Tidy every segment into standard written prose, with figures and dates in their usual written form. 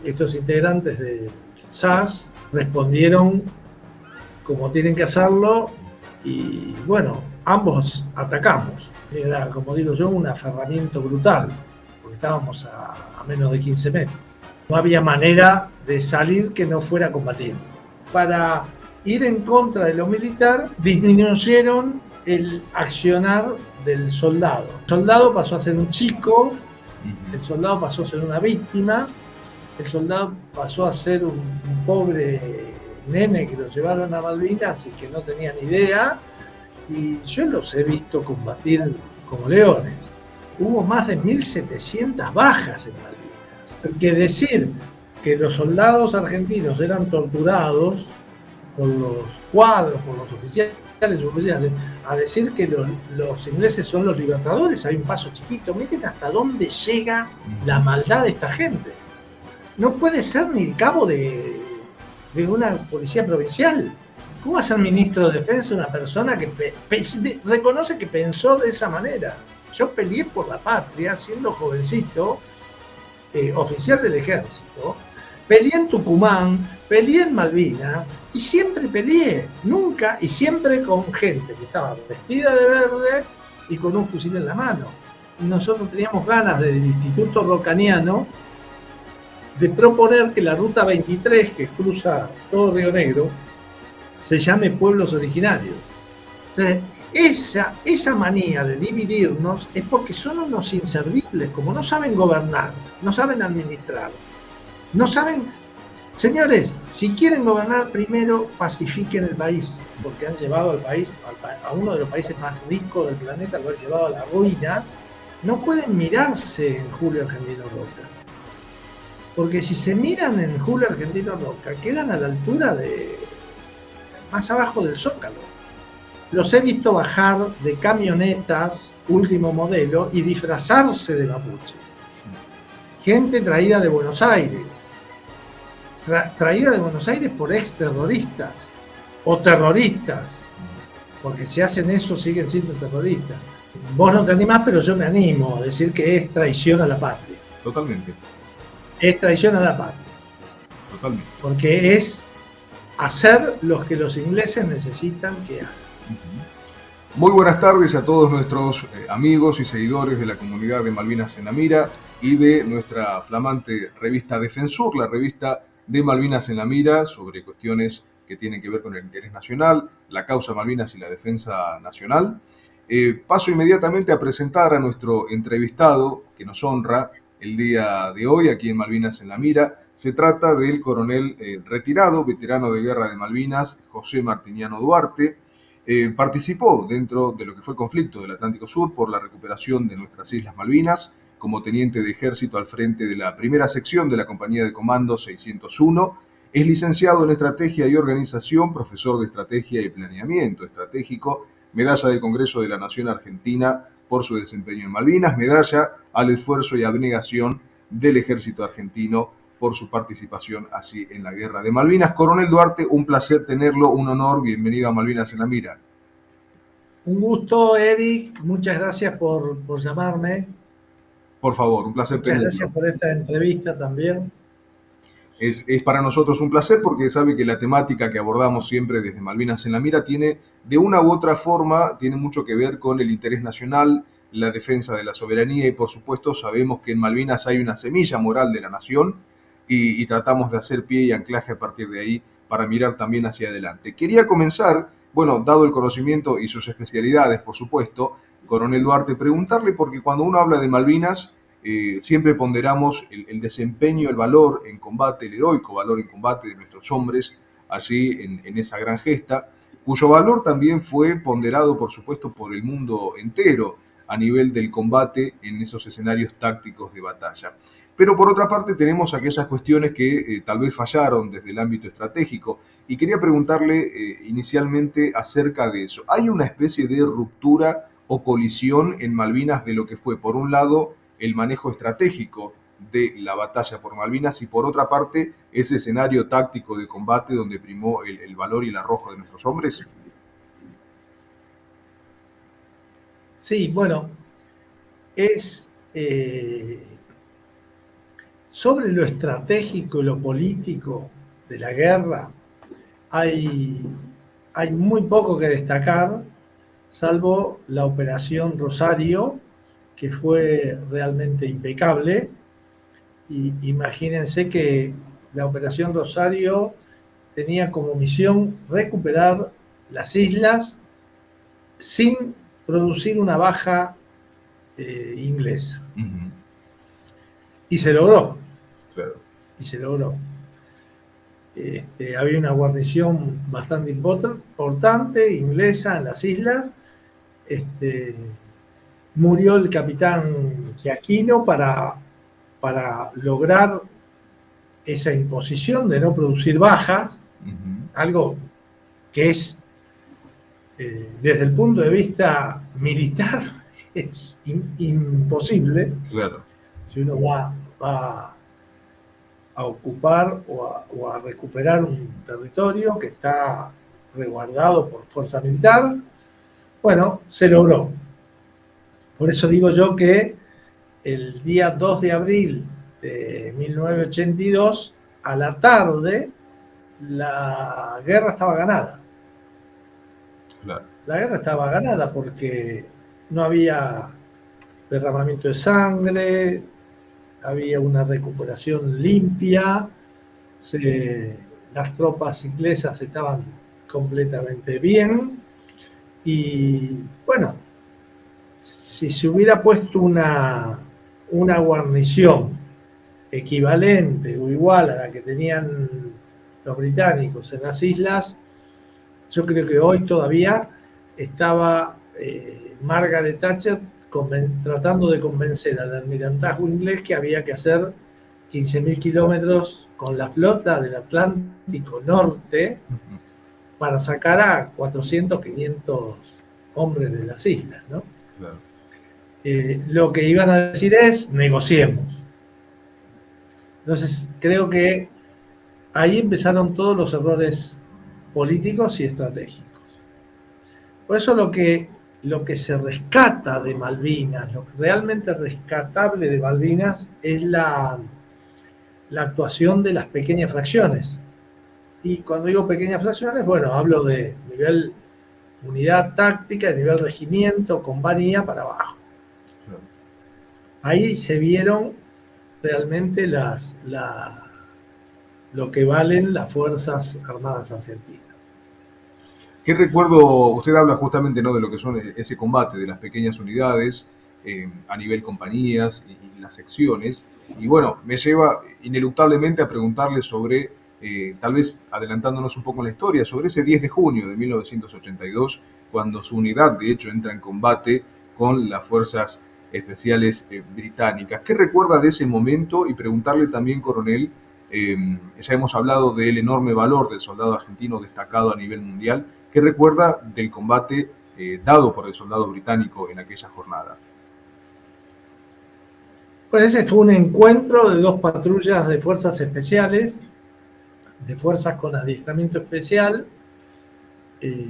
estos integrantes del SAS respondieron como tienen que hacerlo y bueno, ambos atacamos. Era, como digo yo, un aferramiento brutal, porque estábamos a menos de 15 metros. No había manera de salir que no fuera a combatir. Para ir en contra de lo militar, disminuyeron el accionar del soldado. El soldado pasó a ser un chico, el soldado pasó a ser una víctima, el soldado pasó a ser un pobre nene que lo llevaron a Malvinas y que no tenía ni idea, y yo los he visto combatir como leones. Hubo más de 1.700 bajas en Malvinas. Porque decir que los soldados argentinos eran torturados por los cuadros, por los oficiales, a decir que los ingleses son los libertadores, hay un paso chiquito. Miren hasta dónde llega la maldad de esta gente. No puede ser ni cabo de una policía provincial. ¿Cómo va a ser ministro de Defensa una persona que reconoce que pensó de esa manera? Yo peleé por la patria siendo jovencito, oficial del ejército, peleé en Tucumán, peleé en Malvinas y siempre peleé, nunca y siempre con gente que estaba vestida de verde y con un fusil en la mano. Y nosotros teníamos ganas del Instituto Rocaniano de proponer que la ruta 23, que cruza todo Río Negro, se llame pueblos originarios. Entonces, esa manía de dividirnos es porque son unos inservibles, como no saben gobernar, no saben administrar, no saben. Señores, si quieren gobernar, primero pacifiquen el país, porque han llevado al país, a uno de los países más ricos del planeta, lo han llevado a la ruina. No pueden mirarse en Julio Argentino Roca, porque si se miran en Julio Argentino Roca, quedan a la altura de más abajo del Zócalo. Los he visto bajar de camionetas último modelo y disfrazarse de mapuche. Gente traída de Buenos Aires, traída de Buenos Aires por ex terroristas o terroristas, porque si hacen eso siguen siendo terroristas. Vos no te animás, pero yo me animo a decir que es traición a la patria. Totalmente. Es traición a la patria. Totalmente. Porque es hacer lo que los ingleses necesitan que hagan. Muy buenas tardes a todos nuestros amigos y seguidores de la comunidad de Malvinas en la Mira y de nuestra flamante revista Defensor, la revista de Malvinas en la Mira, sobre cuestiones que tienen que ver con el interés nacional, la causa Malvinas y la defensa nacional. Paso inmediatamente a presentar a nuestro entrevistado que nos honra el día de hoy aquí en Malvinas en la Mira. Se trata del coronel retirado, veterano de guerra de Malvinas, José Martiniano Duarte. Participó dentro de lo que fue el conflicto del Atlántico Sur por la recuperación de nuestras Islas Malvinas como teniente de ejército al frente de la primera sección de la Compañía de Comando 601. Es licenciado en Estrategia y Organización, profesor de Estrategia y Planeamiento Estratégico, medalla del Congreso de la Nación Argentina por su desempeño en Malvinas, medalla al esfuerzo y abnegación del Ejército Argentino por su participación así en la Guerra de Malvinas. Coronel Duarte, un placer tenerlo, un honor, bienvenido a Malvinas en la Mira. Un gusto, Eric, muchas gracias por llamarme. Por favor, un placer tenerlo. Muchas gracias por esta entrevista también. Es para nosotros un placer porque sabe que la temática que abordamos siempre desde Malvinas en la Mira tiene, de una u otra forma, tiene mucho que ver con el interés nacional, la defensa de la soberanía y por supuesto sabemos que en Malvinas hay una semilla moral de la nación y tratamos de hacer pie y anclaje a partir de ahí para mirar también hacia adelante. Quería comenzar, bueno, dado el conocimiento y sus especialidades, por supuesto, coronel Duarte, preguntarle porque cuando uno habla de Malvinas, siempre ponderamos el desempeño, el valor en combate, el heroico valor en combate de nuestros hombres allí en esa gran gesta, cuyo valor también fue ponderado, por supuesto, por el mundo entero a nivel del combate en esos escenarios tácticos de batalla. Pero por otra parte tenemos aquellas cuestiones que tal vez fallaron desde el ámbito estratégico y quería preguntarle inicialmente acerca de eso. ¿Hay una especie de ruptura o colisión en Malvinas de lo que fue, por un lado, el manejo estratégico de la batalla por Malvinas y por otra parte ese escenario táctico de combate donde primó el valor y el arrojo de nuestros hombres? Sí, bueno, es sobre lo estratégico y lo político de la guerra, hay, hay muy poco que destacar, salvo la Operación Rosario, que fue realmente impecable. Y imagínense que la Operación Rosario tenía como misión recuperar las islas sin producir una baja inglesa. Ujú. Y se logró, Claro. y se logró. Había una guarnición bastante importante inglesa en las islas. Este, Murió el capitán Giaquino para lograr esa imposición de no producir bajas, Ujú. algo que es, desde el punto de vista militar, es imposible. Claro. Si uno va a ocupar o a recuperar un territorio que está resguardado por fuerza militar, bueno, se logró. Por eso digo yo que el día 2 de abril de 1982, a la tarde, la guerra estaba ganada. Claro. La guerra estaba ganada porque no había derramamiento de sangre, había una recuperación limpia, las tropas inglesas estaban completamente bien y bueno, si se hubiera puesto una guarnición equivalente o igual a la que tenían los británicos en las islas, yo creo que hoy todavía estaba Margaret Thatcher tratando de convencer al almirantazgo inglés que había que hacer 15.000 kilómetros con la flota del Atlántico Norte Ujú. para sacar a 400, 500 hombres de las islas, ¿no? Claro. Lo que iban a decir es negociemos. Entonces creo que ahí empezaron todos los errores políticos y estratégicos. Por eso lo que se rescata de Malvinas, lo realmente rescatable de Malvinas es la actuación de las pequeñas fracciones. Y cuando digo pequeñas fracciones, bueno, hablo de nivel unidad táctica, de nivel regimiento, compañía para abajo. Claro. Ahí se vieron realmente lo que valen las Fuerzas Armadas Argentinas. ¿Qué recuerdo? Usted habla justamente, ¿no?, de lo que son ese combate de las pequeñas unidades a nivel compañías y las secciones. Y bueno, me lleva ineluctablemente a preguntarle sobre, tal vez adelantándonos un poco en la historia, sobre ese 10 de junio de 1982, cuando su unidad de hecho entra en combate con las fuerzas especiales británicas. ¿Qué recuerda de ese momento? Y preguntarle también, coronel, ya hemos hablado del enorme valor del soldado argentino destacado a nivel mundial. ¿Qué recuerda del combate dado por el soldado británico en aquella jornada? Pues ese fue un encuentro de dos patrullas de fuerzas especiales, de fuerzas con adiestramiento especial, eh,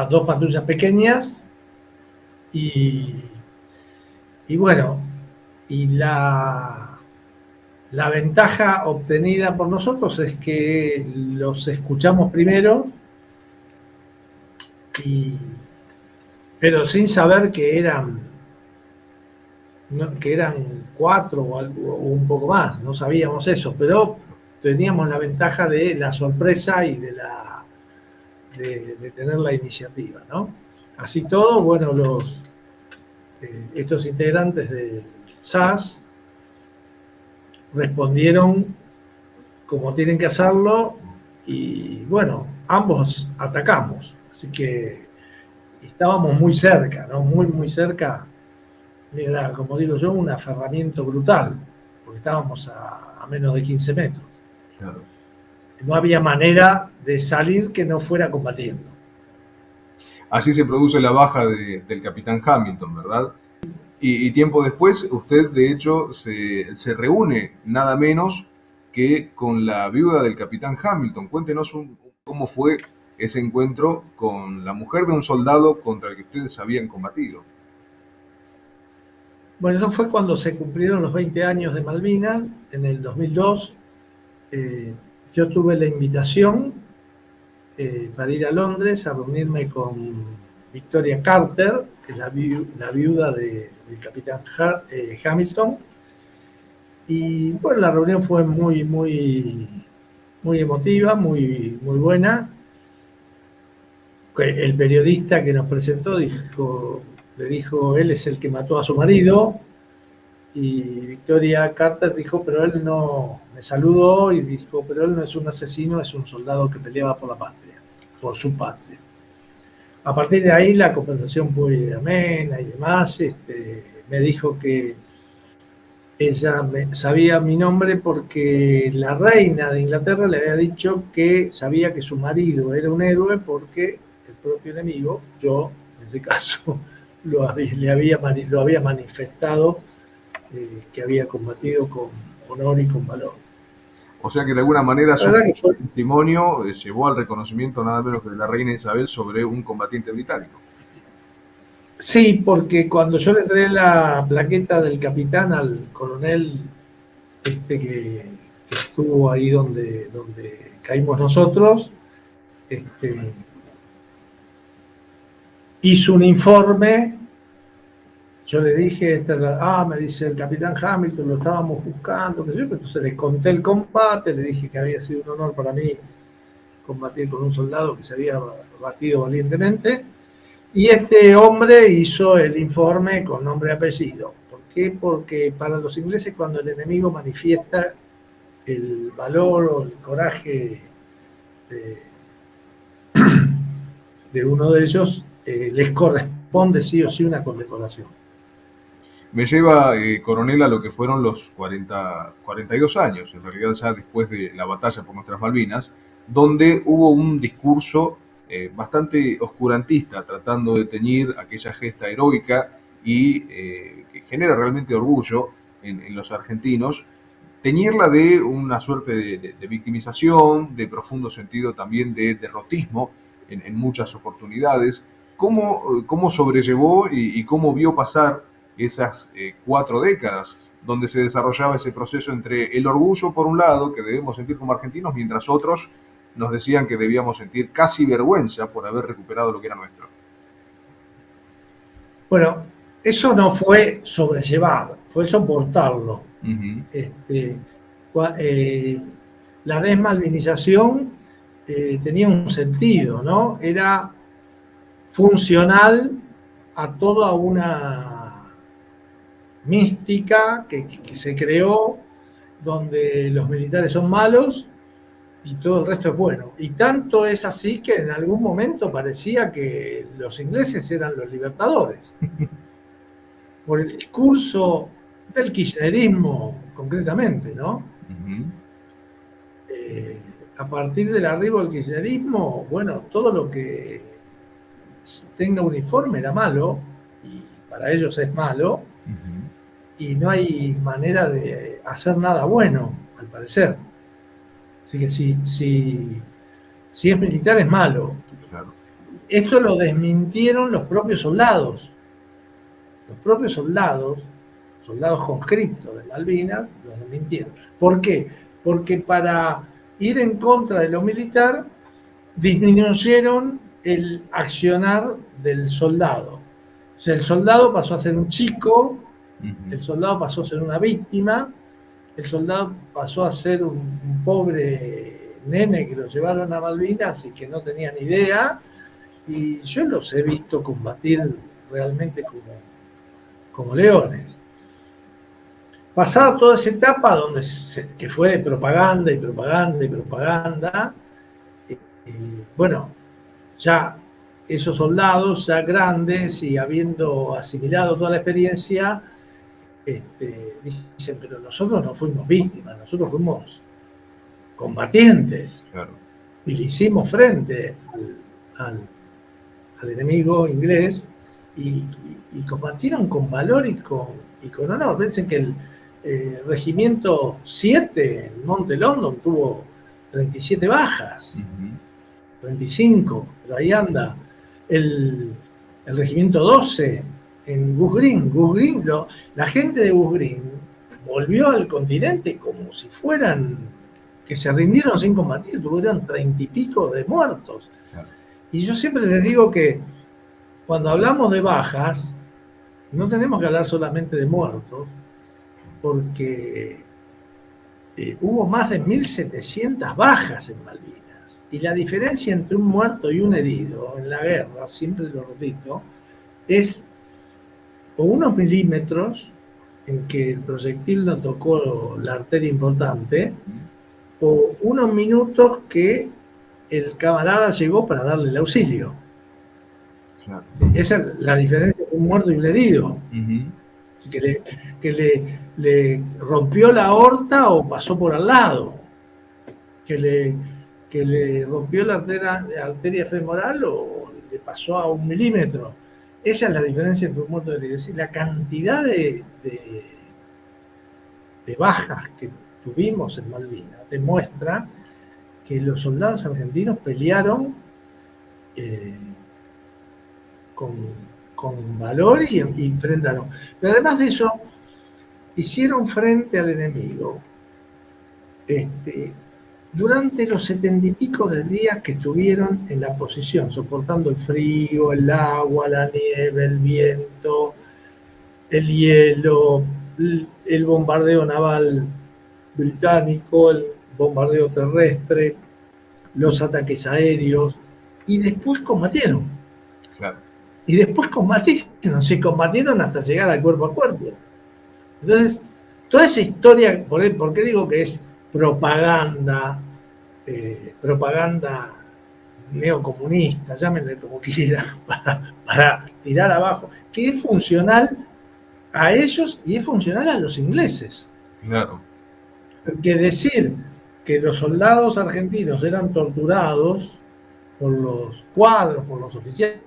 dos patrullas pequeñas, y, y bueno, y la ventaja obtenida por nosotros es que los escuchamos primero, y, pero sin saber que eran cuatro o un poco más, no sabíamos eso, pero teníamos la ventaja de la sorpresa y de tener la iniciativa, ¿no? Así todo, bueno, estos integrantes del SAS respondieron como tienen que hacerlo y bueno, ambos atacamos, así que estábamos muy cerca, ¿no? Muy, muy cerca. Era, como digo yo, un aferramiento brutal, porque estábamos a menos de 15 metros. Claro. No había manera de salir que no fuera combatiendo. Así se produce la baja del capitán Hamilton, ¿verdad? Y tiempo después, usted de hecho se reúne nada menos que con la viuda del capitán Hamilton. Cuéntenos cómo fue ese encuentro con la mujer de un soldado contra el que ustedes habían combatido. Bueno, eso fue cuando se cumplieron los 20 años de Malvinas, en el 2002. Yo tuve la invitación para ir a Londres a reunirme con Victoria Carter, que es la viuda del capitán Hamilton. Y bueno, la reunión fue muy, muy, muy emotiva, muy, muy buena. El periodista que nos presentó le dijo, él es el que mató a su marido. Y Victoria Carter dijo, pero él no, me saludó y dijo, pero él no es un asesino, es un soldado que peleaba por la patria, por su patria. A partir de ahí la conversación fue amena y demás. Me dijo que ella sabía mi nombre porque la reina de Inglaterra le había dicho que sabía que su marido era un héroe porque el propio enemigo, yo en ese caso, lo había manifestado, que había combatido con honor y con valor. O sea que de alguna manera su Fue... testimonio llevó al reconocimiento nada menos que de la reina Isabel sobre un combatiente británico. Sí, porque cuando yo le entregué la plaqueta del capitán al coronel que estuvo ahí donde caímos nosotros, hizo un informe. Yo le dije, me dice el capitán Hamilton, lo estábamos buscando, entonces les conté el combate, le dije que había sido un honor para mí combatir con un soldado que se había batido valientemente, y este hombre hizo el informe con nombre y apellido. ¿Por qué? Porque para los ingleses, cuando el enemigo manifiesta el valor o el coraje de uno de ellos, les corresponde sí o sí una condecoración. Me lleva, coronel, a lo que fueron los 42 años, en realidad ya después de la batalla por nuestras Malvinas, donde hubo un discurso bastante oscurantista, tratando de teñir aquella gesta heroica y que genera realmente orgullo en los argentinos, teñirla de una suerte de victimización, de profundo sentido también de derrotismo en muchas oportunidades. ¿Cómo sobrellevó y cómo vio pasar esas 4 décadas donde se desarrollaba ese proceso entre el orgullo, por un lado, que debemos sentir como argentinos, mientras otros nos decían que debíamos sentir casi vergüenza por haber recuperado lo que era nuestro? Bueno, eso no fue sobrellevar, fue soportarlo. La desmalvinización tenía un sentido, ¿no? Era funcional a toda una mística que se creó, donde los militares son malos y todo el resto es bueno. Y tanto es así que en algún momento parecía que los ingleses eran los libertadores. Por el discurso del kirchnerismo, concretamente, ¿no? A partir del arribo del kirchnerismo, bueno, todo lo que tenga uniforme era malo, y para ellos es malo, y no hay manera de hacer nada bueno, al parecer. Así que si es militar es malo. Claro. Esto lo desmintieron los propios soldados. Los propios soldados conscriptos de Malvinas, lo desmintieron. ¿Por qué? Porque para ir en contra de lo militar, disminuyeron el accionar del soldado. O sea, el soldado pasó a ser un chico, el soldado pasó a ser una víctima, el soldado pasó a ser un pobre nene que lo llevaron a Malvinas y que no tenía ni idea, y yo los he visto combatir realmente como leones. Pasada toda esa etapa que fue de propaganda y propaganda y propaganda, bueno, ya esos soldados ya grandes y habiendo asimilado toda la experiencia, dicen, pero nosotros no fuimos víctimas, nosotros fuimos combatientes. Claro. Y le hicimos frente al enemigo inglés y combatieron con valor y con honor. Piensen que el regimiento 7 en Monte London tuvo 37 bajas, 35, pero ahí anda. El regimiento 12 en Gus Green. La gente de Gus Green volvió al continente como si fueran que se rindieron sin combatir, tuvieron 30 y pico de muertos. Claro. Y yo siempre les digo que cuando hablamos de bajas, no tenemos que hablar solamente de muertos, porque hubo más de 1.700 bajas en Malvinas. Y la diferencia entre un muerto y un herido en la guerra, siempre lo repito, es o unos milímetros en que el proyectil no tocó la arteria importante, o unos minutos que el camarada llegó para darle el auxilio. Claro. Esa es la diferencia entre un muerto y un herido. Que le rompió la aorta o pasó por al lado. Que le rompió la arteria femoral o le pasó a 1 milímetro. Esa es la diferencia entre un muerto y un herido. Es decir, la cantidad de bajas que tuvimos en Malvinas demuestra que los soldados argentinos pelearon con valor y enfrentaron. Pero además de eso, hicieron frente al enemigo durante los 70 y pico de días que estuvieron en la posición, soportando el frío, el agua, la nieve, el viento, el hielo, el bombardeo naval británico, el bombardeo terrestre, los ataques aéreos, y después combatieron. Claro. Y después se combatieron hasta llegar al cuerpo a cuerpo. Entonces, toda esa historia, ¿por qué digo que es propaganda neocomunista, llámenle como quieran, para tirar abajo, que es funcional a ellos y es funcional a los ingleses? Claro. Porque decir que los soldados argentinos eran torturados por los cuadros, por los oficiales,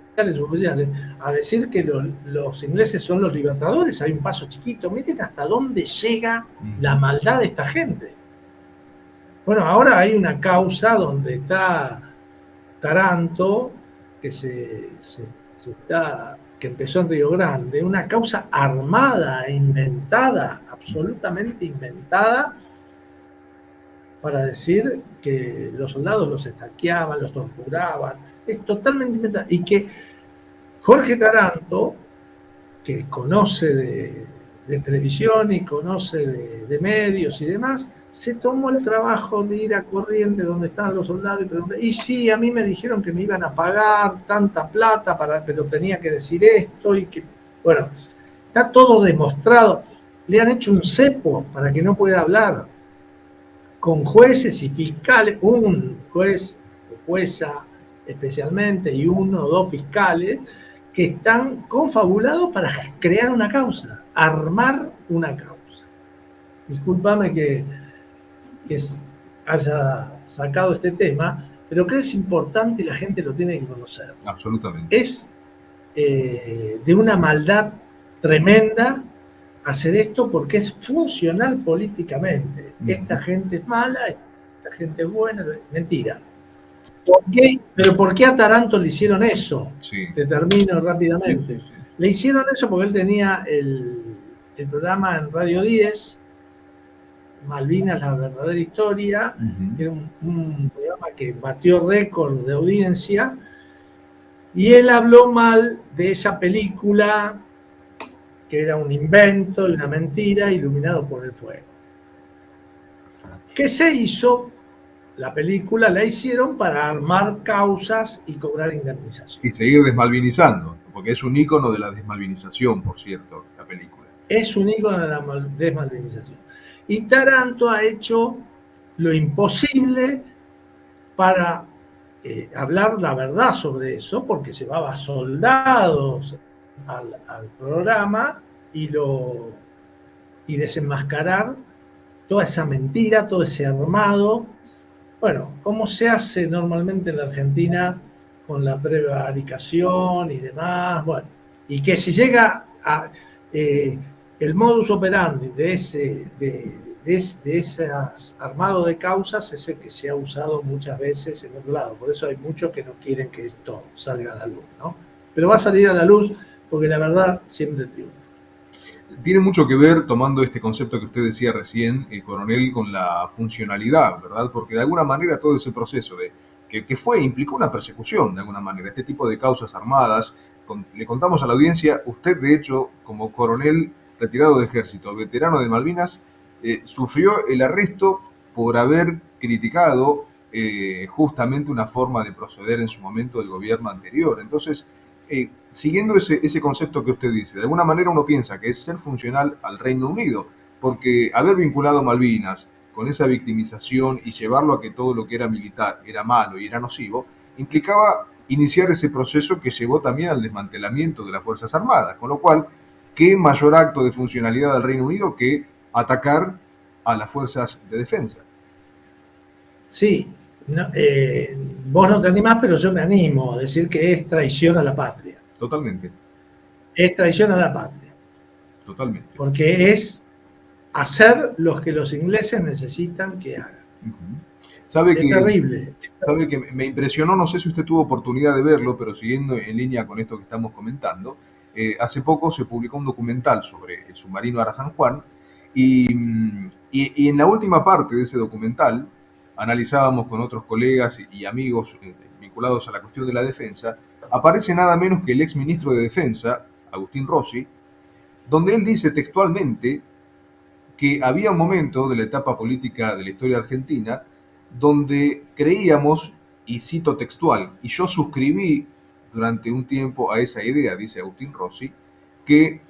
a decir que los ingleses son los libertadores, hay un paso chiquito. Miren hasta dónde llega la maldad de esta gente. Bueno, ahora hay una causa donde está Taranto, que que empezó en Río Grande, una causa armada e inventada, absolutamente inventada, para decir que los soldados los estaqueaban, los torturaban. Es totalmente inventada. Y que Jorge Taranto, que conoce de televisión y conoce de medios y demás, se tomó el trabajo de ir a Corrientes, donde estaban los soldados, y preguntar, y sí, a mí me dijeron que me iban a pagar tanta plata, pero tenía que decir esto, y que, bueno, está todo demostrado. Le han hecho un cepo para que no pueda hablar, con jueces y fiscales, un juez o jueza especialmente, y 1 o 2 fiscales, que están confabulados para crear una causa, armar una causa. Discúlpame que haya sacado este tema, pero creo que es importante y la gente lo tiene que conocer. Absolutamente. Es de una maldad tremenda hacer esto porque es funcional políticamente. Esta gente es mala, esta gente es buena, mentira. ¿Pero por qué a Taranto le hicieron eso? Sí. Te termino rápidamente. Sí. Le hicieron eso porque él tenía el programa en Radio 10, Malvinas, la verdadera historia, que era un programa que batió récord de audiencia, y él habló mal de esa película que era un invento y una mentira iluminado por el fuego. ¿Qué se hizo? La película la hicieron para armar causas y cobrar indemnización. Y seguir desmalvinizando, porque es un ícono de la desmalvinización, por cierto, la película. Es un ícono de la desmalvinización. Y Taranto ha hecho lo imposible para hablar la verdad sobre eso, porque llevaba soldados al programa y desenmascarar toda esa mentira, todo ese armado. Bueno, como se hace normalmente en la Argentina con la prevaricación y demás, bueno, y que si llega a el modus operandi de ese armado de causas es el que se ha usado muchas veces en otro lado. Por eso hay muchos que no quieren que esto salga a la luz, ¿no? Pero va a salir a la luz porque la verdad siempre triunfa. Tiene mucho que ver, tomando este concepto que usted decía recién, coronel, con la funcionalidad, ¿verdad? Porque de alguna manera todo ese proceso implicó una persecución, de alguna manera, este tipo de causas armadas. Le contamos a la audiencia, usted de hecho, como coronel retirado de ejército, veterano de Malvinas, sufrió el arresto por haber criticado justamente una forma de proceder en su momento del gobierno anterior. Entonces, siguiendo ese concepto que usted dice, de alguna manera uno piensa que es ser funcional al Reino Unido, porque haber vinculado Malvinas con esa victimización y llevarlo a que todo lo que era militar era malo y era nocivo, implicaba iniciar ese proceso que llevó también al desmantelamiento de las Fuerzas Armadas, con lo cual, ¿qué mayor acto de funcionalidad del Reino Unido que atacar a las fuerzas de defensa? Sí, no, vos no te animás, pero yo me animo a decir que es traición a la patria. Totalmente. Es traición a la patria. Totalmente. Porque es hacer lo que los ingleses necesitan que hagan. Sabe es terrible. Sabe que me impresionó, no sé si usted tuvo oportunidad de verlo, pero siguiendo en línea con esto que estamos comentando, hace poco se publicó un documental sobre el submarino Ara San Juan y en la última parte de ese documental analizábamos con otros colegas y amigos vinculados a la cuestión de la defensa, aparece nada menos que el ex ministro de Defensa, Agustín Rossi, donde él dice textualmente que había un momento de la etapa política de la historia argentina donde creíamos, y cito textual, y yo suscribí durante un tiempo a esa idea, dice Agustín Rossi, que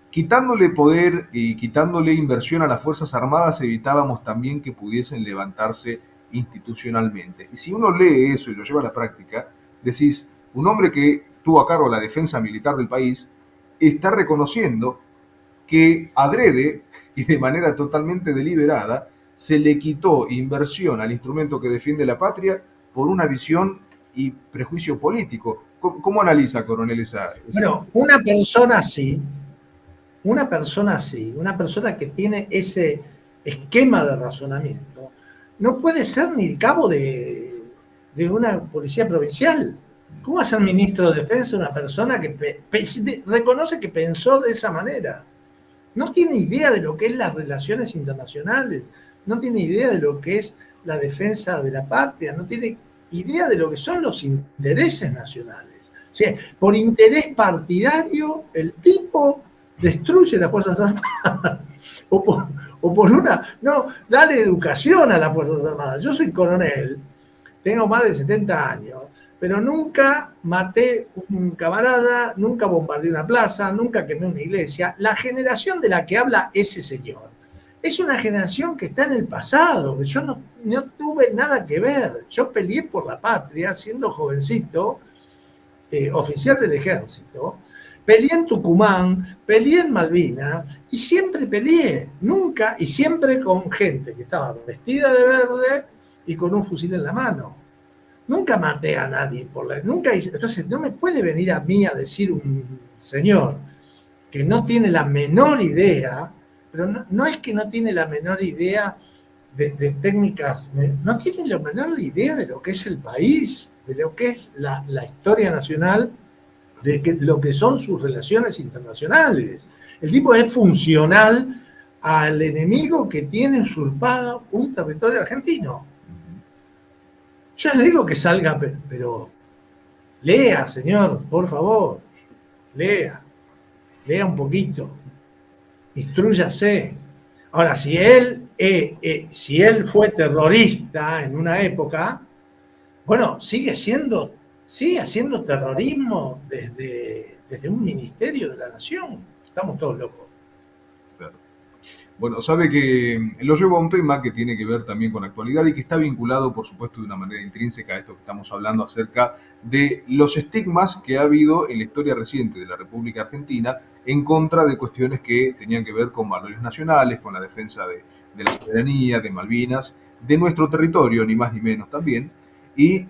quitándole poder y quitándole inversión a las Fuerzas Armadas evitábamos también que pudiesen levantarse institucionalmente. Y si uno lee eso y lo lleva a la práctica, decís, un hombre que tuvo a cargo la defensa militar del país está reconociendo que adrede y de manera totalmente deliberada se le quitó inversión al instrumento que defiende la patria por una visión y prejuicio político. ¿Cómo analiza, coronel, esa? Bueno, una persona que tiene ese esquema de razonamiento, no puede ser ni cabo de una policía provincial. ¿Cómo va a ser ministro de Defensa una persona que reconoce que pensó de esa manera? No tiene idea de lo que es las relaciones internacionales, no tiene idea de lo que es la defensa de la patria, no tiene idea de lo que son los intereses nacionales. O sea, por interés partidario, el tipo destruye las Fuerzas Armadas. O por una... No, dale educación a las Fuerzas Armadas. Yo soy coronel, tengo más de 70 años, pero nunca maté un camarada, nunca bombardeé una plaza, nunca quemé una iglesia. La generación de la que habla ese señor es una generación que está en el pasado, que yo no tuve nada que ver. Yo peleé por la patria siendo jovencito, oficial del ejército, peleé en Tucumán, peleé en Malvinas y siempre peleé, nunca y siempre con gente que estaba vestida de verde y con un fusil en la mano. Nunca maté a nadie nunca hice. Entonces no me puede venir a mí a decir un señor que no tiene la menor idea, pero no es que no tiene la menor idea de técnicas, no tiene la menor idea de lo que es el país, de lo que es la historia nacional, de lo que son sus relaciones internacionales. El tipo es funcional al enemigo que tiene usurpado un territorio argentino. Yo le digo que salga, pero lea, señor, por favor, lea un poquito, instrúyase. Ahora, si él fue terrorista en una época, bueno, sigue haciendo terrorismo desde un ministerio de la nación. Estamos todos locos. Claro. Bueno, sabe que lo llevo a un tema que tiene que ver también con la actualidad y que está vinculado, por supuesto, de una manera intrínseca a esto que estamos hablando acerca de los estigmas que ha habido en la historia reciente de la República Argentina en contra de cuestiones que tenían que ver con valores nacionales, con la defensa de la soberanía, de Malvinas, de nuestro territorio, ni más ni menos también. Y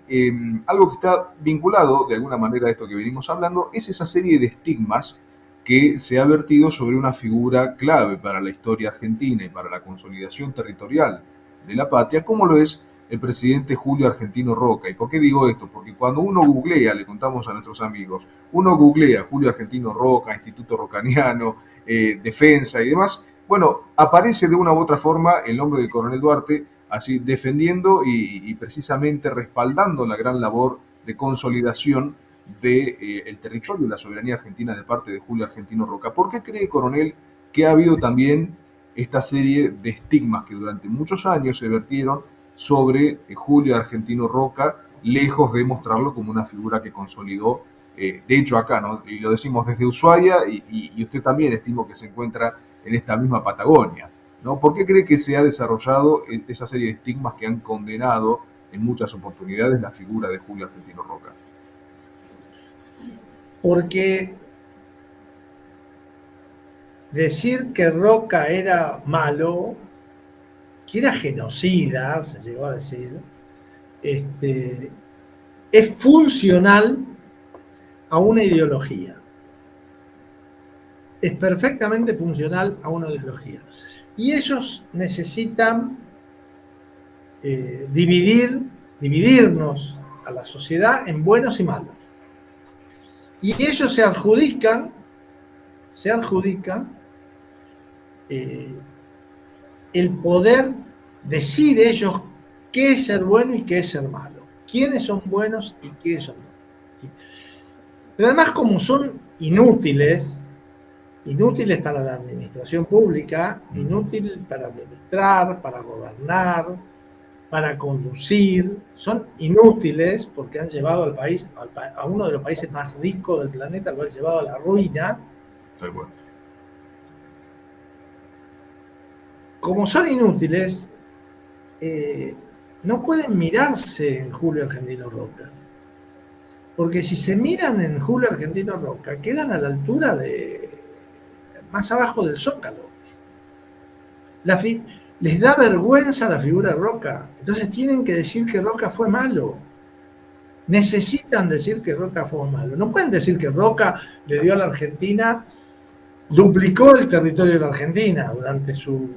algo que está vinculado de alguna manera a esto que venimos hablando es esa serie de estigmas que se ha vertido sobre una figura clave para la historia argentina y para la consolidación territorial de la patria, como lo es el presidente Julio Argentino Roca. ¿Y por qué digo esto? Porque cuando uno googlea, le contamos a nuestros amigos, uno googlea Julio Argentino Roca, Instituto Rocaniano, defensa y demás, bueno, aparece de una u otra forma el nombre del coronel Duarte, así defendiendo y precisamente respaldando la gran labor de consolidación del territorio y la soberanía argentina de parte de Julio Argentino Roca. ¿Por qué cree, coronel, que ha habido también esta serie de estigmas que durante muchos años se vertieron sobre Julio Argentino Roca, lejos de mostrarlo como una figura que consolidó, de hecho acá, ¿no? Y lo decimos desde Ushuaia y usted también estimo que se encuentra en esta misma Patagonia, ¿no? ¿Por qué cree que se ha desarrollado esa serie de estigmas que han condenado en muchas oportunidades la figura de Julio Argentino Roca? Porque decir que Roca era malo, que era genocida, se llegó a decir, es funcional a una ideología. Es perfectamente funcional a una ideología. Y ellos necesitan dividirnos a la sociedad en buenos y malos. Y ellos se adjudican el poder decir ellos qué es ser bueno y qué es ser malo, quiénes son buenos y quiénes son malos. Pero además, como son inútiles para la administración pública, inútiles para administrar, para gobernar, para conducir, son inútiles porque han llevado al país, a uno de los países más ricos del planeta, lo han llevado a la ruina. Como son inútiles, no pueden mirarse en Julio Argentino Roca. Porque si se miran en Julio Argentino Roca, quedan a la altura más abajo del Zócalo. Les da vergüenza la figura de Roca. Entonces tienen que decir que Roca fue malo. Necesitan decir que Roca fue malo. No pueden decir que Roca le dio a la Argentina, duplicó el territorio de la Argentina durante su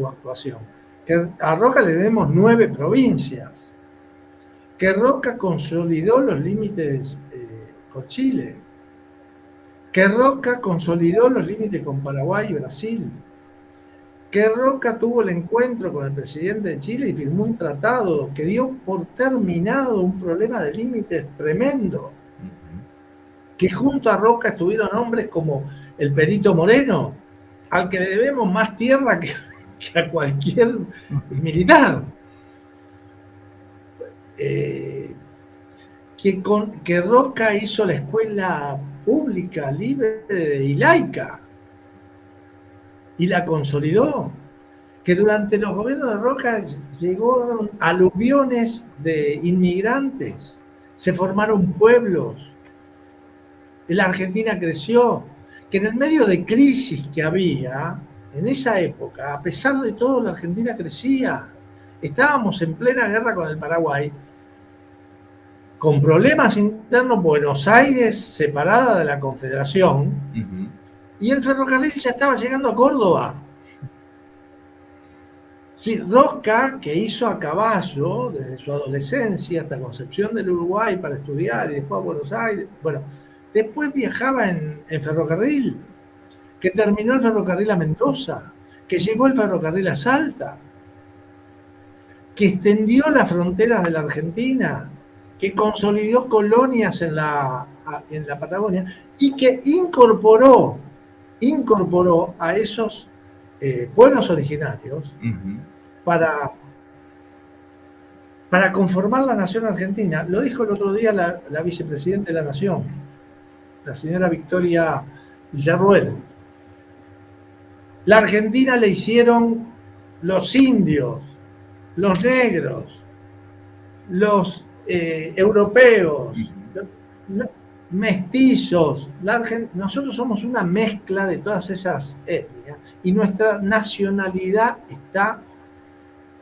actuación. Que a Roca le debemos 9 provincias. Que Roca consolidó los límites con Chile. Que Roca consolidó los límites con Paraguay y Brasil. Que Roca tuvo el encuentro con el presidente de Chile y firmó un tratado que dio por terminado un problema de límites tremendo. Que junto a Roca estuvieron hombres como el Perito Moreno, al que le debemos más tierra que a cualquier militar. Que Roca hizo la escuela pública, libre y laica, y la consolidó. Que durante los gobiernos de Roca llegaron aluviones de inmigrantes, se formaron pueblos, la Argentina creció, que en el medio de crisis que había, en esa época, a pesar de todo, la Argentina crecía. Estábamos en plena guerra con el Paraguay, con problemas internos, Buenos Aires separada de la Confederación, y el ferrocarril ya estaba llegando a Córdoba. Sí, Roca, que hizo a caballo desde su adolescencia hasta Concepción del Uruguay para estudiar y después a Buenos Aires, bueno, después viajaba en ferrocarril, que terminó el ferrocarril a Mendoza, que llegó el ferrocarril a Salta, que extendió las fronteras de la Argentina, que consolidó colonias en la Patagonia y que incorporó a esos pueblos originarios para conformar la nación argentina. Lo dijo el otro día la vicepresidenta de la Nación, la señora Victoria Villarruel. La Argentina le hicieron los indios, los negros, los europeos, mestizos. Nosotros somos una mezcla de todas esas etnias y nuestra nacionalidad está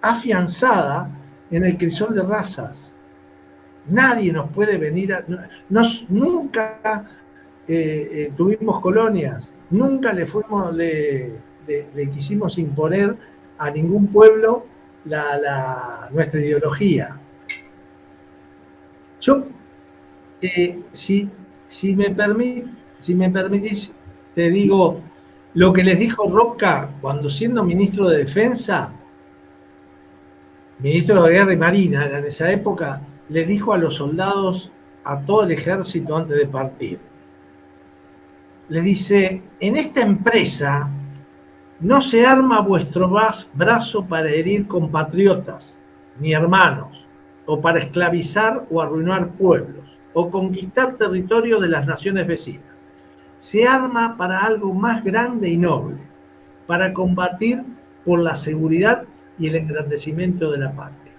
afianzada en el crisol de razas. Nadie nos puede venir nunca tuvimos colonias, nunca le quisimos imponer a ningún pueblo nuestra ideología. Yo, si me permitís, te digo lo que les dijo Roca cuando, siendo ministro de Defensa, ministro de Guerra y Marina en esa época, le dijo a los soldados, a todo el ejército antes de partir. Le dice: en esta empresa no se arma vuestro brazo para herir compatriotas, ni hermanos, o para esclavizar o arruinar pueblos, o conquistar territorio de las naciones vecinas. Se arma para algo más grande y noble, para combatir por la seguridad y el engrandecimiento de la patria,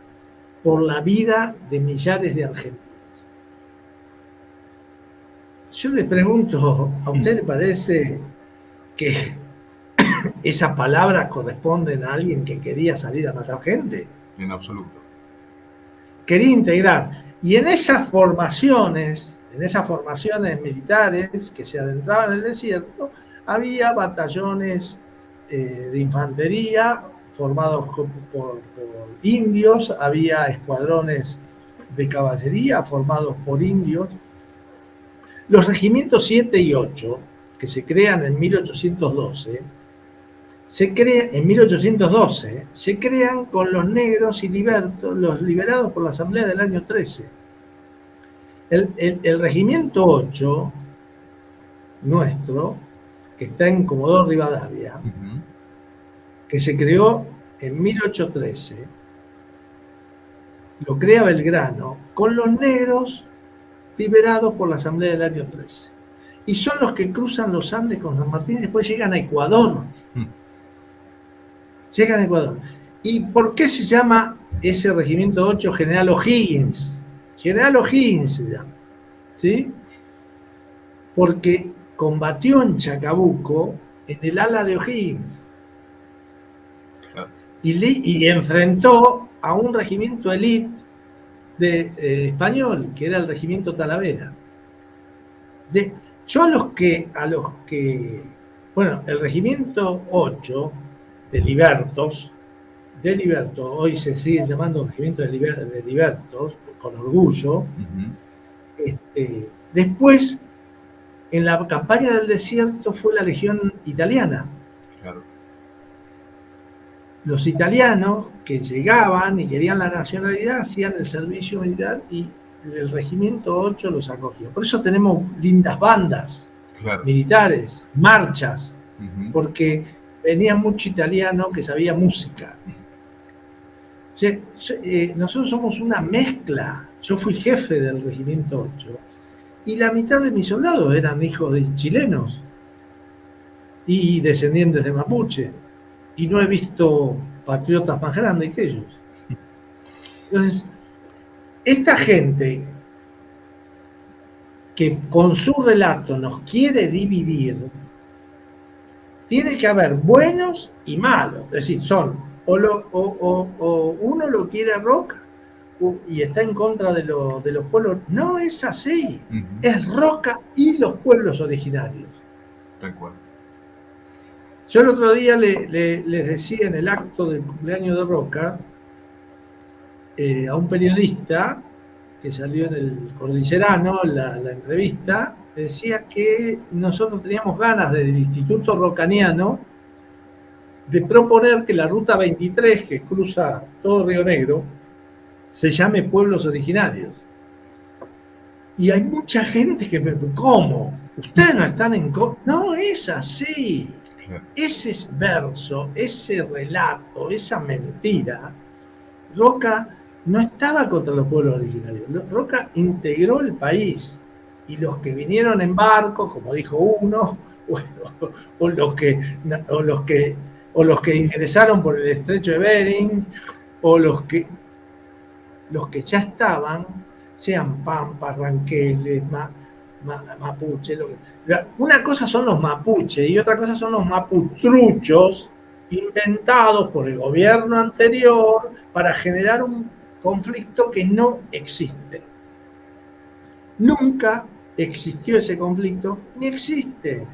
por la vida de millares de argentinos. Yo le pregunto, ¿a usted le parece que esas palabras corresponden a alguien que quería salir a matar gente? En absoluto. Quería integrar. Y en esas formaciones militares que se adentraban en el desierto, había batallones de infantería formados por indios, había escuadrones de caballería formados por indios. Los regimientos 7 y 8, que se crean en 1812, se crean con los negros y los liberados por la Asamblea del año 13. El regimiento 8 nuestro, que está en Comodoro Rivadavia, que se creó en 1813, lo crea Belgrano con los negros liberados por la Asamblea del año 13. Y son los que cruzan los Andes con San Martín y después llegan a Ecuador. Llegan a Ecuador. ¿Y por qué se llama ese regimiento 8 General O'Higgins? General O'Higgins se llama, ¿sí? Porque combatió en Chacabuco en el ala de O'Higgins. Y enfrentó a un regimiento elite español, que era el regimiento Talavera. Yo a los que, bueno, el regimiento 8 de Libertos, hoy se sigue llamando regimiento de Libertos, con orgullo. Después, en la campaña del desierto, fue la Legión Italiana. Claro. Los italianos que llegaban y querían la nacionalidad hacían el servicio militar y el regimiento 8 los acogió. Por eso tenemos lindas bandas, claro, militares, marchas, porque venía mucho italiano que sabía música. Nosotros somos una mezcla. Yo fui jefe del regimiento 8 y la mitad de mis soldados eran hijos de chilenos y descendientes de mapuche. Y no he visto patriotas más grandes que ellos. Entonces, esta gente que con su relato nos quiere dividir, tiene que haber buenos y malos. Es decir, son o uno lo quiere a Roca y está en contra de los pueblos. No es así. Es Roca y los pueblos originarios. De acuerdo. Yo el otro día les decía en el acto del cumpleaños de Roca a un periodista que salió en el Cordillerano, la entrevista, decía que nosotros teníamos ganas del Instituto Rocaniano de proponer que la Ruta 23, que cruza todo Río Negro, se llame Pueblos Originarios. Y hay mucha gente que me dice: ¿cómo? ¿Ustedes no están en contra? No es así. Ese verso, ese relato, esa mentira, Roca no estaba contra los pueblos originarios. Roca integró el país y los que vinieron en barco, como dijo uno, o los que ingresaron por el estrecho de Bering, o los que ya estaban, sean pampas, ranqueles, mapuche. Una cosa son los mapuches y otra cosa son los maputruchos inventados por el gobierno anterior para generar un conflicto que no existe. Nunca existió ese conflicto, ni existe.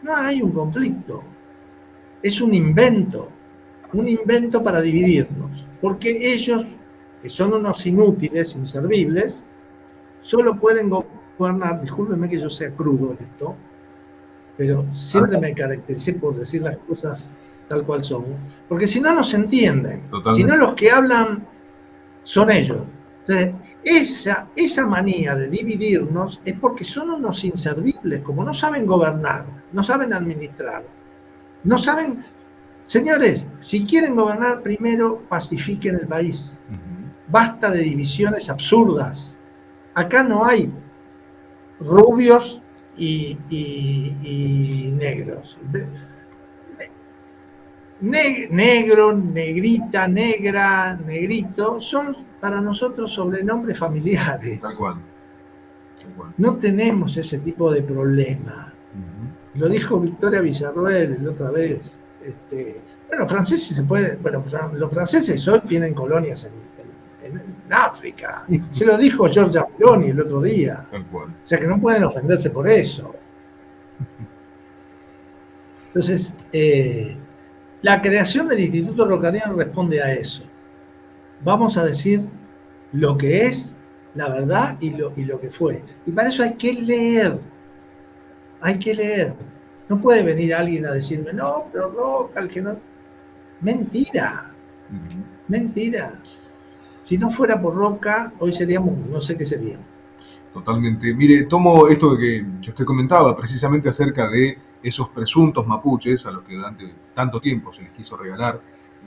No hay un conflicto. Es un invento. un invento para dividirnos, porque ellos, que son unos inútiles, inservibles, solo pueden gobernar, discúlpenme que yo sea crudo en esto, pero siempre me caractericé por decir las cosas tal cual son, porque si no nos entienden, si no los que hablan son ellos. Entonces, esa manía de dividirnos es porque son unos inservibles, como no saben gobernar, no saben administrar, no saben. Señores, si quieren gobernar, primero pacifiquen el país. Basta de divisiones absurdas. Acá no hay rubios y negros. Negro, negrita, negra, negrito, son para nosotros sobrenombres familiares. Tal cual. Tal cual. No tenemos ese tipo de problema. Lo dijo Victoria Villarroel la otra vez. Bueno, franceses se puede. Bueno, los franceses hoy tienen colonias en África. Se lo dijo Giorgia Meloni el otro día. Tal cual. O sea que no pueden ofenderse por eso. Entonces, la creación del Instituto Rocariano responde a eso. Vamos a decir lo que es, la verdad y lo que fue. Y para eso hay que leer. Hay que leer. No puede venir alguien a decirme, no, pero Roca, el que no. Mentira. Mentira. Si no fuera por Roca, hoy seríamos, no sé qué seríamos. Totalmente. Mire, tomo esto que usted comentaba, precisamente acerca de esos presuntos mapuches a los que durante tanto tiempo se les quiso regalar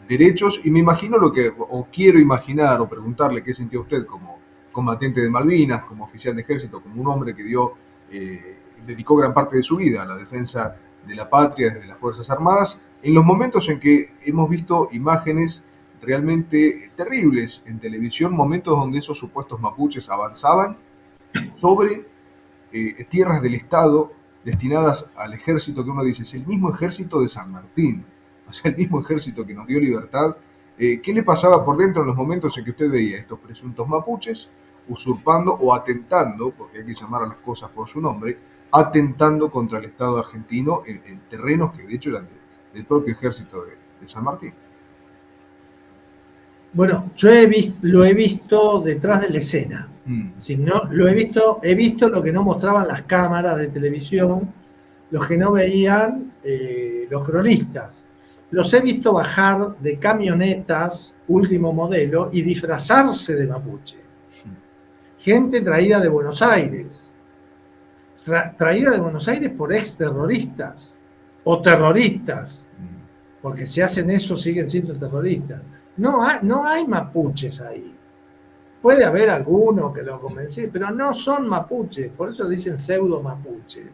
derechos, y me imagino o quiero imaginar, o preguntarle qué sintió usted como combatiente de Malvinas, como oficial de ejército, como un hombre que dedicó gran parte de su vida a la defensa de la patria desde las Fuerzas Armadas, en los momentos en que hemos visto imágenes realmente terribles en televisión, momentos donde esos supuestos mapuches avanzaban sobre tierras del Estado destinadas al ejército, que uno dice, es el mismo ejército de San Martín, o sea, el mismo ejército que nos dio libertad. ¿Qué le pasaba por dentro en los momentos en que usted veía estos presuntos mapuches usurpando o atentando, porque hay que llamar a las cosas por su nombre, atentando contra el Estado argentino en terrenos que de hecho eran del propio ejército de San Martín? Bueno, yo lo he visto detrás de la escena. Si no, he visto lo que no mostraban las cámaras de televisión, los que no veían los cronistas. Los he visto bajar de camionetas último modelo y disfrazarse de mapuche. Gente traída de Buenos Aires. Traída de Buenos Aires por exterroristas o terroristas. Porque si hacen eso siguen siendo terroristas. No hay mapuches ahí. Puede haber alguno que lo convence, pero no son mapuches, por eso dicen pseudo mapuches.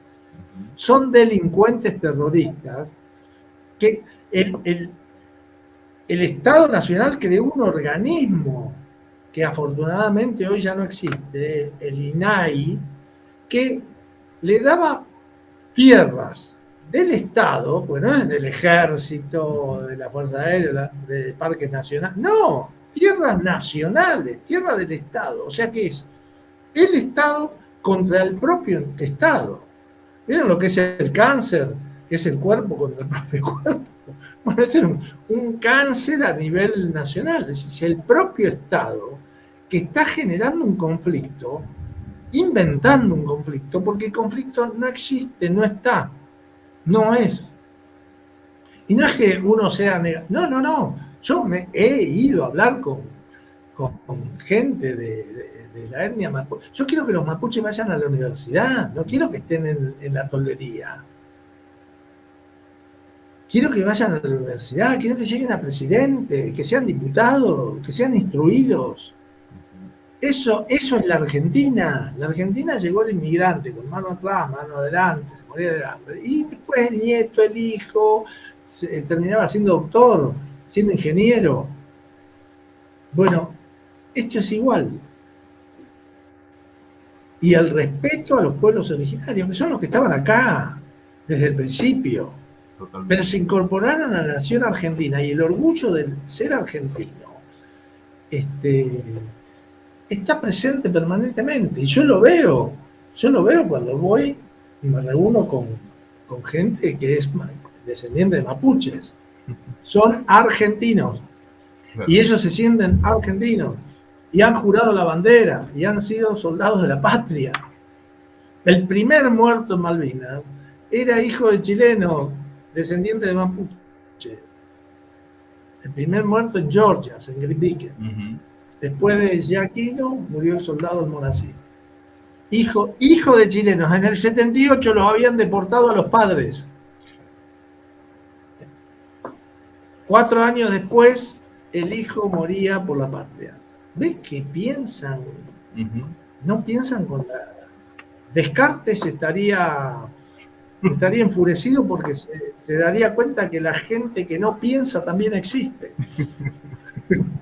Son delincuentes terroristas que el Estado Nacional creó un organismo que afortunadamente hoy ya no existe, el INAI, que le daba tierras del Estado, pues no es del Ejército, de la Fuerza Aérea, del Parque Nacional, no, tierras nacionales, tierra del Estado, o sea que es el Estado contra el propio Estado. ¿Vieron lo que es el cáncer? Que es el cuerpo contra el propio cuerpo. Bueno, este es un cáncer a nivel nacional, es decir, el propio Estado que está generando un conflicto, inventando un conflicto, porque el conflicto no existe, no está. No es. Y no es que uno sea negativo. No. Yo he ido a hablar con gente de la etnia mapuche. Yo quiero que los mapuches vayan a la universidad. No quiero que estén en la toldería. Quiero que vayan a la universidad. Quiero que lleguen a presidente, que sean diputados, que sean instruidos. Eso es la Argentina. La Argentina llegó el inmigrante con mano atrás, mano adelante. Y después el nieto, el hijo, terminaba siendo doctor, siendo ingeniero. Bueno, esto es igual. Y el respeto a los pueblos originarios, que son los que estaban acá desde el principio. Totalmente. Pero se incorporaron a la nación argentina y el orgullo de ser argentino está presente permanentemente. Y yo lo veo cuando voy y me reúno con gente que es descendiente de mapuches. son argentinos. Claro. Y ellos se sienten argentinos. Y han jurado la bandera. Y han sido soldados de la patria. El primer muerto en Malvinas era hijo de chileno, descendiente de mapuche. El primer muerto en Georgia, en Gripique. Después de Yaquino murió el soldado en Monací. Hijo de chilenos. En el 78 los habían deportado a los padres. 4 años después, el hijo moría por la patria. ¿Ves que piensan? No piensan con la... Descartes estaría enfurecido porque se daría cuenta que la gente que no piensa también existe.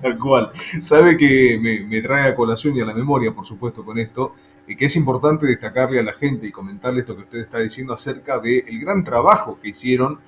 Tal cual. Sabe que me trae a colación y a la memoria, por supuesto, con esto, que es importante destacarle a la gente y comentarle esto que usted está diciendo acerca del gran trabajo que hicieron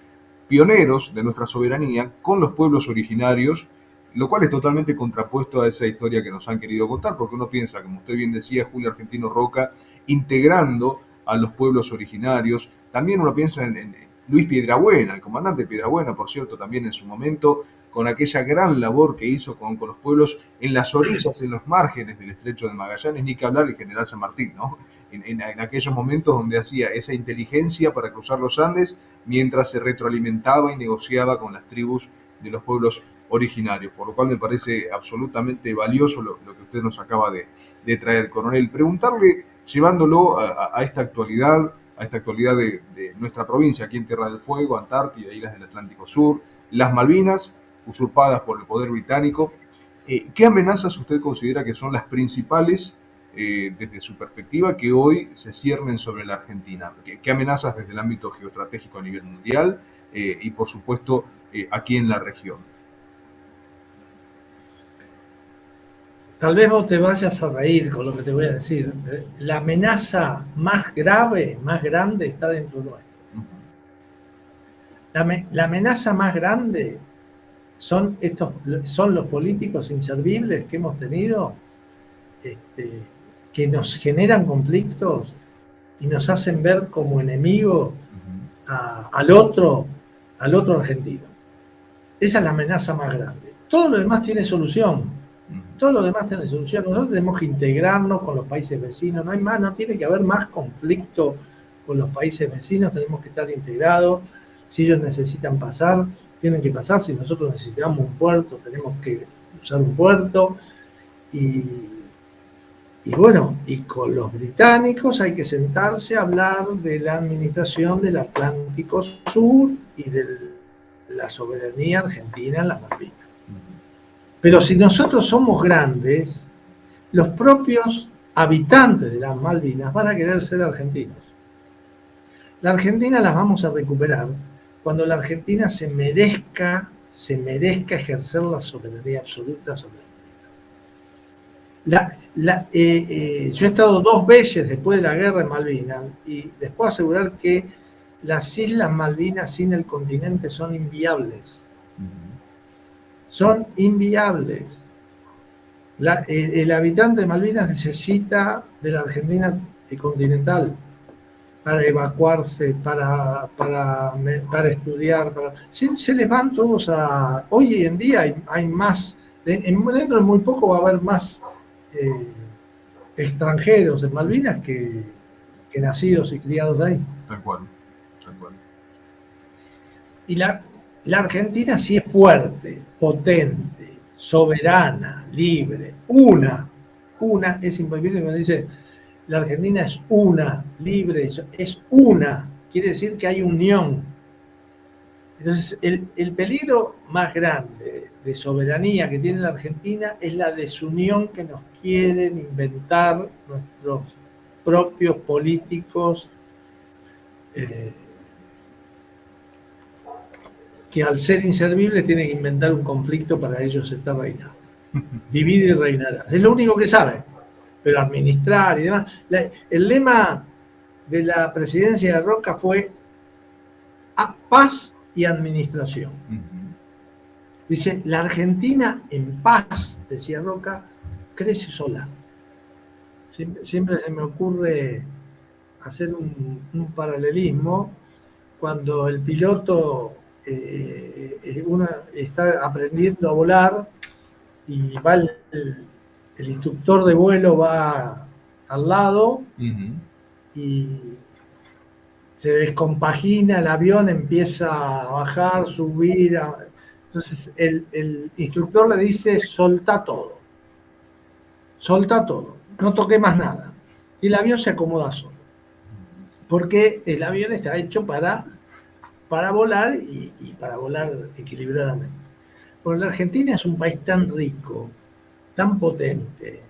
pioneros de nuestra soberanía con los pueblos originarios, lo cual es totalmente contrapuesto a esa historia que nos han querido contar, porque uno piensa, como usted bien decía, Julio Argentino Roca, integrando a los pueblos originarios. También uno piensa en Luis Piedrabuena, el comandante Piedrabuena, por cierto, también en su momento, con aquella gran labor que hizo con los pueblos en las orillas, en los márgenes del estrecho de Magallanes, ni que hablar del general San Martín, ¿no? En aquellos momentos donde hacía esa inteligencia para cruzar los Andes, mientras se retroalimentaba y negociaba con las tribus de los pueblos originarios, por lo cual me parece absolutamente valioso lo que usted nos acaba de traer, coronel. Preguntarle, llevándolo a esta actualidad de nuestra provincia, aquí en Tierra del Fuego, Antártida, Islas del Atlántico Sur, las Malvinas, usurpadas por el poder británico, ¿qué amenazas usted considera que son las principales desde su perspectiva que hoy se ciernen sobre la Argentina? ¿Qué amenazas desde el ámbito geoestratégico a nivel mundial y por supuesto aquí en la región? Tal vez vos te vayas a reír con lo que te voy a decir. La amenaza más grave, más grande, está dentro nuestro. La amenaza más grande son los políticos inservibles que hemos tenido, que nos generan conflictos y nos hacen ver como enemigo al otro argentino. Esa es la amenaza más grande. Todo lo demás tiene solución. Todo lo demás tiene solución. Nosotros tenemos que integrarnos con los países vecinos. No tiene que haber más conflicto con los países vecinos. Tenemos que estar integrados. Si ellos necesitan pasar, tienen que pasar. Si nosotros necesitamos un puerto, tenemos que usar un puerto. Y bueno, y con los británicos hay que sentarse a hablar de la administración del Atlántico Sur y de la soberanía argentina en las Malvinas. Pero si nosotros somos grandes, los propios habitantes de las Malvinas van a querer ser argentinos. La Argentina las vamos a recuperar cuando la Argentina se merezca ejercer la soberanía absoluta sobre la Malvinas. Yo he estado 2 veces después de la guerra en Malvinas y les puedo asegurar que las Islas Malvinas sin el continente son inviables. Son inviables. El habitante de Malvinas necesita de la Argentina continental para evacuarse, para estudiar. Se les van todos a... Hoy en día hay más, dentro de muy poco va a haber más extranjeros en Malvinas que nacidos y criados de ahí. Tal cual, tal cual. Y la Argentina sí es fuerte, potente, soberana, libre, una, es imposible cuando dice la Argentina es una, libre, es una, quiere decir que hay unión. Entonces, el peligro más grande de soberanía que tiene la Argentina es la desunión que nos quieren inventar nuestros propios políticos, que al ser inservibles tienen que inventar un conflicto para ellos estar reinados. Divide y reinará. Es lo único que saben. Pero administrar y demás. El lema de la presidencia de Roca fue paz y administración. Dice, la Argentina en paz, decía Roca, crece sola. Siempre se me ocurre hacer un paralelismo cuando el piloto uno está aprendiendo a volar y va el instructor de vuelo va al lado y se descompagina el avión, empieza a bajar, subir. Entonces el instructor le dice, solta todo, no toque más nada. Y el avión se acomoda solo. Porque el avión está hecho para volar y para volar equilibradamente. Porque la Argentina es un país tan rico, tan potente,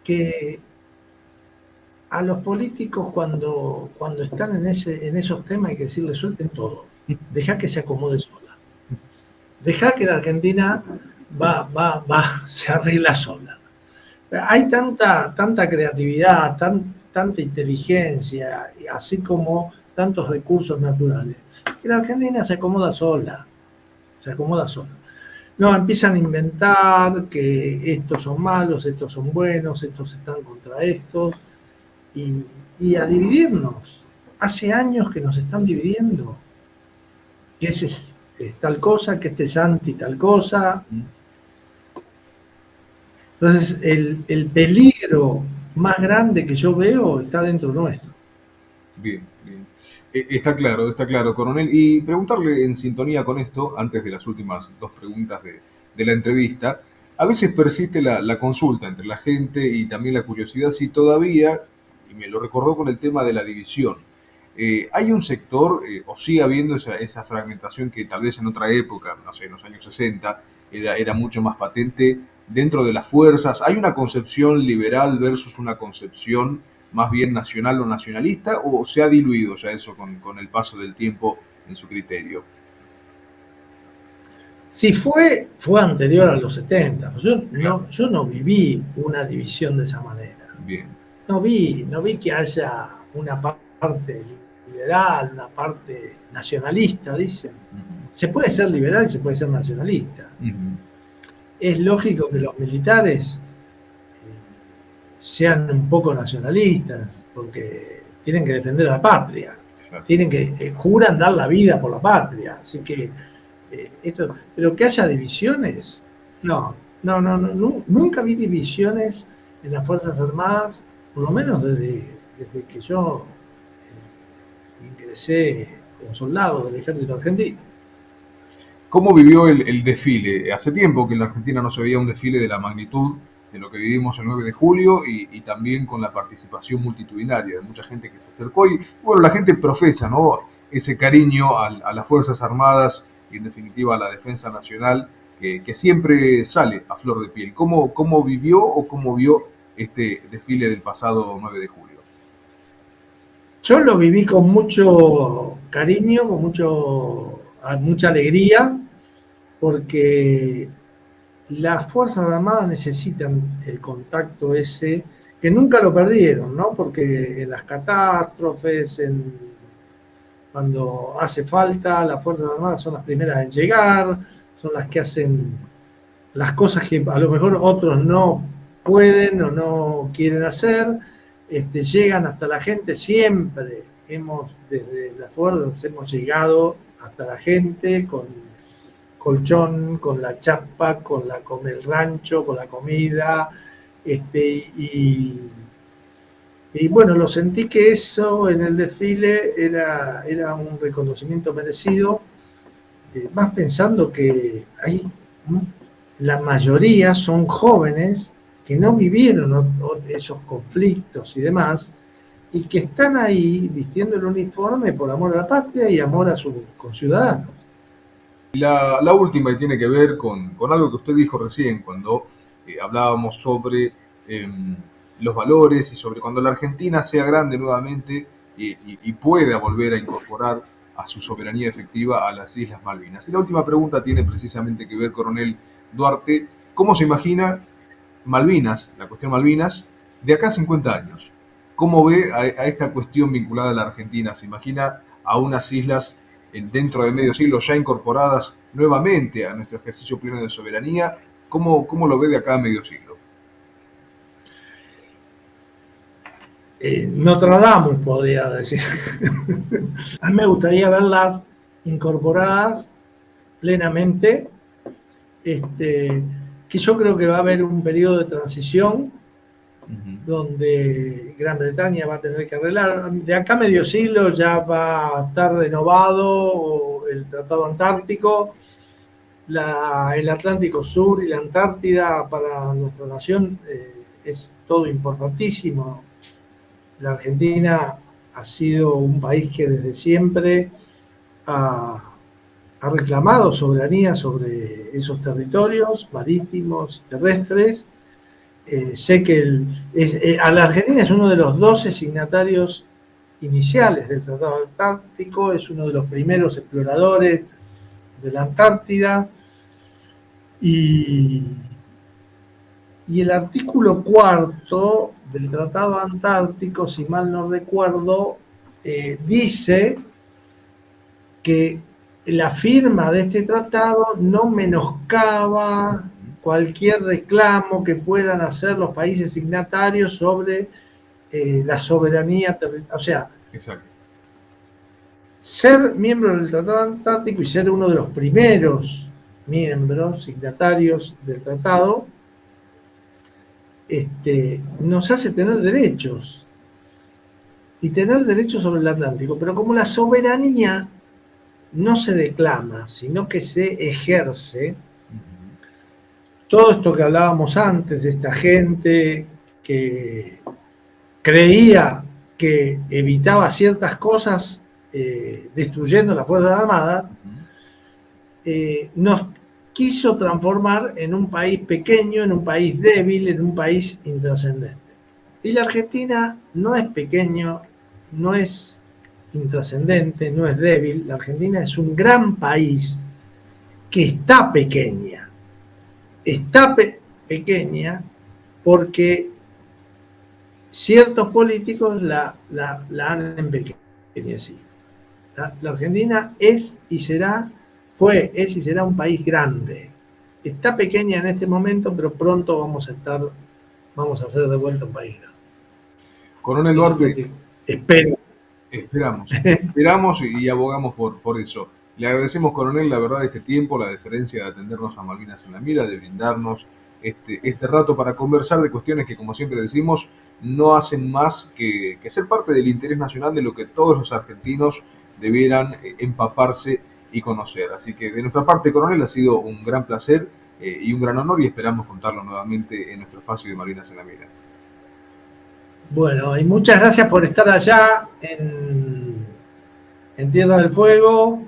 que a los políticos cuando están en esos temas hay que decirle suelten todo, deja que se acomode sola, deja que la Argentina se arregla sola. Hay tanta creatividad, tanta inteligencia, así como tantos recursos naturales, que la Argentina se acomoda sola. No, empiezan a inventar que estos son malos, estos son buenos, estos están contra estos, y a dividirnos. Hace años que nos están dividiendo. Que ese es tal cosa, que este es anti tal cosa. Entonces, el peligro más grande que yo veo está dentro nuestro. Bien, bien. Está claro, coronel. Y preguntarle en sintonía con esto, antes de las últimas dos preguntas de la entrevista, a veces persiste la consulta entre la gente y también la curiosidad si todavía, y me lo recordó con el tema de la división, hay un sector, o sigue habiendo esa fragmentación que tal vez en otra época, no sé, en los años 60, era mucho más patente dentro de las fuerzas. ¿Hay una concepción liberal versus una concepción más bien nacional o nacionalista, o se ha diluido ya eso con el paso del tiempo en su criterio? Si fue anterior a los 70. Yo no viví una división de esa manera. Bien. No vi que haya una parte liberal, una parte nacionalista, dicen. Se puede ser liberal y se puede ser nacionalista. Es lógico que los militares sean un poco nacionalistas, porque tienen que defender a la patria, juran dar la vida por la patria, así que pero que haya divisiones, no, nunca vi divisiones en las Fuerzas Armadas, por lo menos desde que yo ingresé como soldado del Ejército Argentino. ¿Cómo vivió el desfile? Hace tiempo que en la Argentina no se veía un desfile de la magnitud de lo que vivimos el 9 de julio y también con la participación multitudinaria de mucha gente que se acercó. Y bueno, la gente profesa, ¿no?, ese cariño a las Fuerzas Armadas y en definitiva a la defensa nacional que siempre sale a flor de piel. ¿Cómo vivió o cómo vio este desfile del pasado 9 de julio? Yo lo viví con mucho cariño, con mucha alegría, porque las Fuerzas Armadas necesitan el contacto ese, que nunca lo perdieron, ¿no? Porque en las catástrofes, cuando hace falta, las Fuerzas Armadas son las primeras en llegar, son las que hacen las cosas que a lo mejor otros no pueden o no quieren hacer, llegan hasta la gente. Siempre desde las fuerzas hemos llegado hasta la gente con colchón, con la chapa, con el rancho, con la comida, y bueno, lo sentí que eso en el desfile era un reconocimiento merecido, más pensando que la mayoría son jóvenes que no vivieron esos conflictos y demás, y que están ahí vistiendo el uniforme por amor a la patria y amor a sus conciudadanos. La última, y tiene que ver con algo que usted dijo recién cuando hablábamos sobre los valores y sobre cuando la Argentina sea grande nuevamente y pueda volver a incorporar a su soberanía efectiva a las Islas Malvinas. Y la última pregunta tiene precisamente que ver, coronel Duarte, ¿cómo se imagina Malvinas, la cuestión Malvinas, de acá a 50 años? ¿Cómo ve a esta cuestión vinculada a la Argentina? ¿Se imagina a unas islas dentro de medio siglo ya incorporadas nuevamente a nuestro ejercicio pleno de soberanía? ¿Cómo lo ve de acá a medio siglo? Nostradamus podría decir. A mí me gustaría verlas incorporadas plenamente, que yo creo que va a haber un periodo de transición donde Gran Bretaña va a tener que arreglar. De acá a medio siglo ya va a estar renovado el Tratado Antártico, el Atlántico Sur y la Antártida para nuestra nación es todo importantísimo. La Argentina ha sido un país que desde siempre ha reclamado soberanía sobre esos territorios marítimos, terrestres. Sé que a la Argentina es uno de los 12 signatarios iniciales del Tratado Antártico, es uno de los primeros exploradores de la Antártida, y el artículo 4 del Tratado Antártico, si mal no recuerdo, dice que la firma de este tratado no menoscaba cualquier reclamo que puedan hacer los países signatarios sobre la soberanía territorial. O sea, exacto, ser miembro del Tratado Antártico y ser uno de los primeros miembros signatarios del tratado nos hace tener derechos y tener derechos sobre el Atlántico, pero como la soberanía no se declama, sino que se ejerce, todo esto que hablábamos antes de esta gente que creía que evitaba ciertas cosas destruyendo las Fuerzas Armadas, nos quiso transformar en un país pequeño, en un país débil, en un país intrascendente. Y la Argentina no es pequeño, no es intrascendente, no es débil. La Argentina es un gran país que está pequeña. Está pequeña porque ciertos políticos la han empequeñecido. La Argentina es y será un país grande. Está pequeña en este momento, pero pronto vamos a ser de vuelta un país grande. Coronel Duarte, espero. Esperamos y abogamos por eso. Le agradecemos, coronel, la verdad, este tiempo, la deferencia de atendernos a Malvinas en la Mira, de brindarnos este rato para conversar de cuestiones que, como siempre decimos, no hacen más que ser parte del interés nacional, de lo que todos los argentinos debieran empaparse y conocer. Así que de nuestra parte, coronel, ha sido un gran placer y un gran honor, y esperamos contarlo nuevamente en nuestro espacio de Malvinas en la Mira. Bueno, y muchas gracias por estar allá en Tierra del Fuego,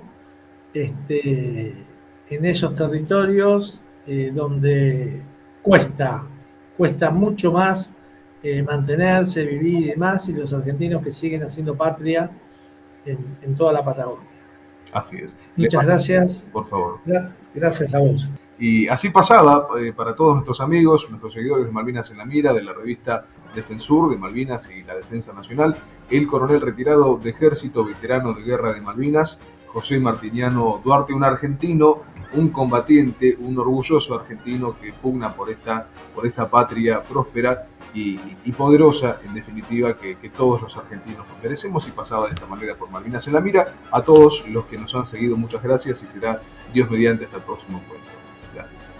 en esos territorios donde cuesta mucho más mantenerse, vivir y demás, y los argentinos que siguen haciendo patria en toda la Patagonia. Así es. Muchas gracias. Por favor. Gracias a vos. Y así pasaba para todos nuestros amigos, nuestros seguidores de Malvinas en la Mira, de la revista Defensur de Malvinas y la Defensa Nacional, el coronel retirado de Ejército, veterano de Guerra de Malvinas, José Martiniano Duarte, un argentino, un combatiente, un orgulloso argentino que pugna por esta patria próspera y poderosa, en definitiva, que todos los argentinos nos merecemos, y pasaba de esta manera por Malvinas en la Mira. A todos los que nos han seguido, muchas gracias, y será Dios mediante hasta el próximo encuentro. Gracias.